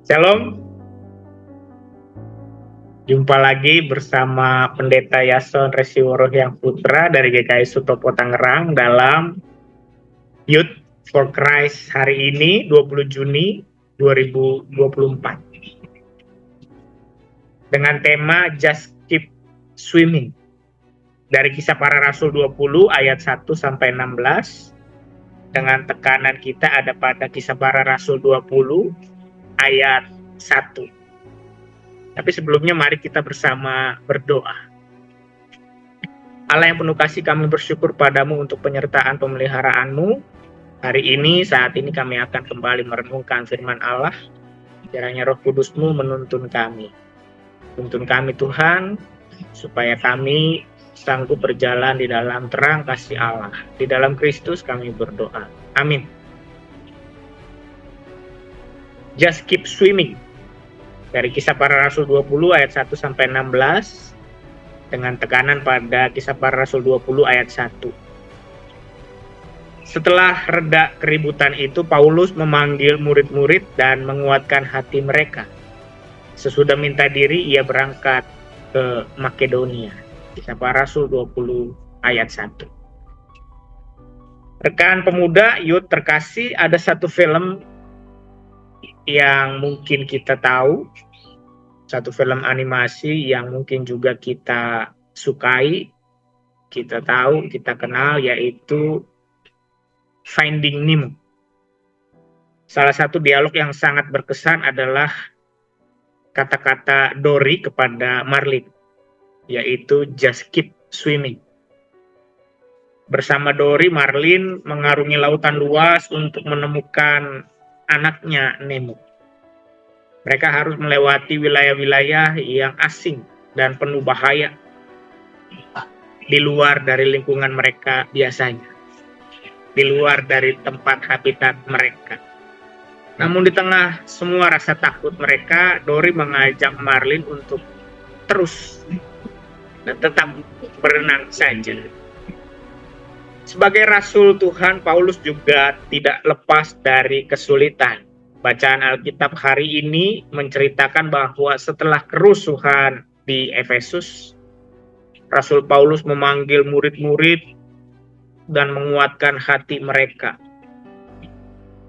Shalom, jumpa lagi bersama Pendeta Yason Resiworo Hyang Putra dari GKI Sutopo Tangerang dalam Youth for Christ hari ini 20 Juni 2024 dengan tema Just Keep Swimming dari Kisah Para Rasul 20 ayat 1 sampai 16 dengan tekanan kita ada pada Kisah Para Rasul 20 ayat 1. Tapi sebelumnya mari kita bersama berdoa. Allah yang penuh kasih, kami bersyukur padamu untuk penyertaan pemeliharaanmu. Hari ini, saat ini kami akan kembali merenungkan firman Allah. Kiranya Roh Kudus-Mu menuntun kami. Tuntun kami Tuhan, supaya kami sanggup berjalan di dalam terang kasih Allah. Di dalam Kristus kami berdoa. Amin. Just keep swimming. Dari Kisah Para Rasul 20 ayat 1 sampai 16 dengan tekanan pada Kisah Para Rasul 20 ayat 1. Setelah reda keributan itu, Paulus memanggil murid-murid dan menguatkan hati mereka. Sesudah minta diri, ia berangkat ke Makedonia. Kisah Para Rasul 20 ayat 1. Rekan pemuda, Youth terkasih, ada satu film yang mungkin kita tahu, satu film animasi yang mungkin juga kita sukai, kita tahu, kita kenal, yaitu Finding Nemo. Salah satu dialog yang sangat berkesan adalah kata-kata Dory kepada Marlin, yaitu just keep swimming. Bersama Dory, Marlin mengarungi lautan luas untuk menemukan anaknya Nemo. Mereka harus melewati wilayah-wilayah yang asing dan penuh bahaya di luar dari lingkungan mereka biasanya, di luar dari tempat habitat mereka. Namun di tengah semua rasa takut mereka, Dory mengajak Marlin untuk terus dan tetap berenang saja. Sebagai Rasul Tuhan, Paulus juga tidak lepas dari kesulitan. Bacaan Alkitab hari ini menceritakan bahwa setelah kerusuhan di Efesus, Rasul Paulus memanggil murid-murid dan menguatkan hati mereka.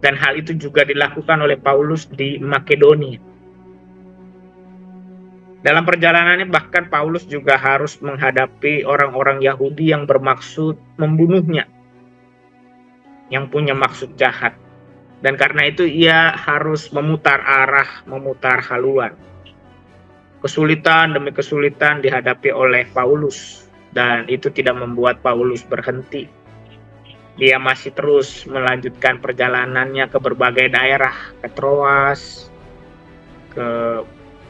Dan hal itu juga dilakukan oleh Paulus di Makedonia. Dalam perjalanannya bahkan Paulus juga harus menghadapi orang-orang Yahudi yang bermaksud membunuhnya, yang punya maksud jahat. Dan karena itu ia harus memutar arah, memutar haluan. Kesulitan demi kesulitan dihadapi oleh Paulus, dan itu tidak membuat Paulus berhenti. Dia masih terus melanjutkan perjalanannya ke berbagai daerah, ke Troas, ke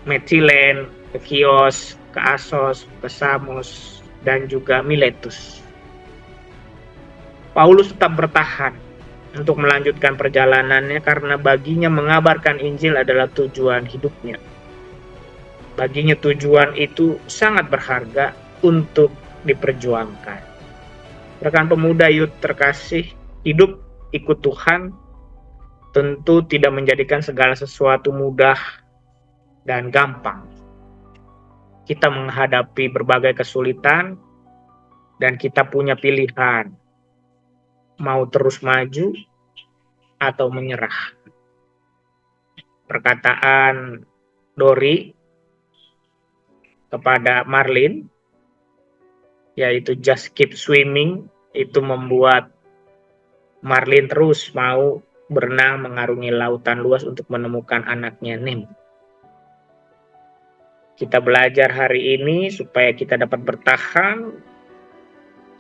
Metilen, ke Kios, ke Asos, ke Samos, dan juga Miletus. Paulus tetap bertahan untuk melanjutkan perjalanannya karena baginya mengabarkan Injil adalah tujuan hidupnya. Baginya tujuan itu sangat berharga untuk diperjuangkan. Rekan pemuda Youth terkasih, hidup ikut Tuhan tentu tidak menjadikan segala sesuatu mudah dan gampang. Kita menghadapi berbagai kesulitan dan kita punya pilihan, mau terus maju atau menyerah. Perkataan Dory kepada Marlin, yaitu just keep swimming, itu membuat Marlin terus mau berenang mengarungi lautan luas untuk menemukan anaknya Nemo. Kita belajar hari ini supaya kita dapat bertahan.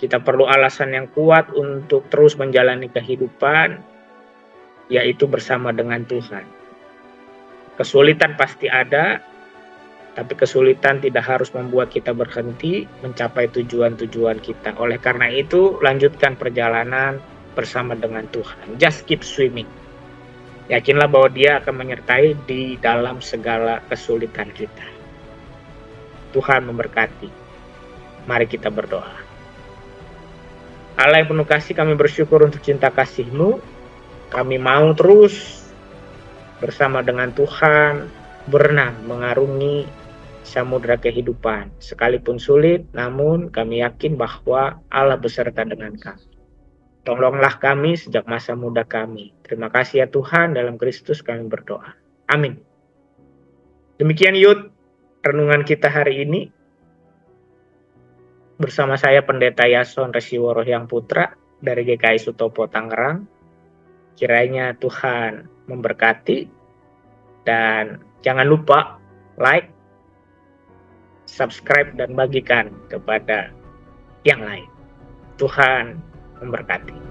Kita perlu alasan yang kuat untuk terus menjalani kehidupan, yaitu bersama dengan Tuhan. Kesulitan pasti ada, tapi kesulitan tidak harus membuat kita berhenti mencapai tujuan-tujuan kita. Oleh karena itu, lanjutkan perjalanan bersama dengan Tuhan. Just keep swimming. Yakinlah bahwa Dia akan menyertai di dalam segala kesulitan kita. Tuhan memberkati. Mari kita berdoa. Allah yang penuh kasih, kami bersyukur untuk cinta kasih-Mu. Kami mau terus bersama dengan Tuhan berenang mengarungi samudra kehidupan. Sekalipun sulit, namun kami yakin bahwa Allah beserta dengan kami. Tolonglah kami sejak masa muda kami. Terima kasih ya Tuhan, dalam Kristus kami berdoa. Amin. Demikian Yud, renungan kita hari ini. Bersama saya Pendeta Yason Resiworo Hyang Putra dari GKI Sutopo Tangerang. Kiranya Tuhan memberkati, dan jangan lupa like, subscribe, dan bagikan kepada yang lain. Tuhan memberkati.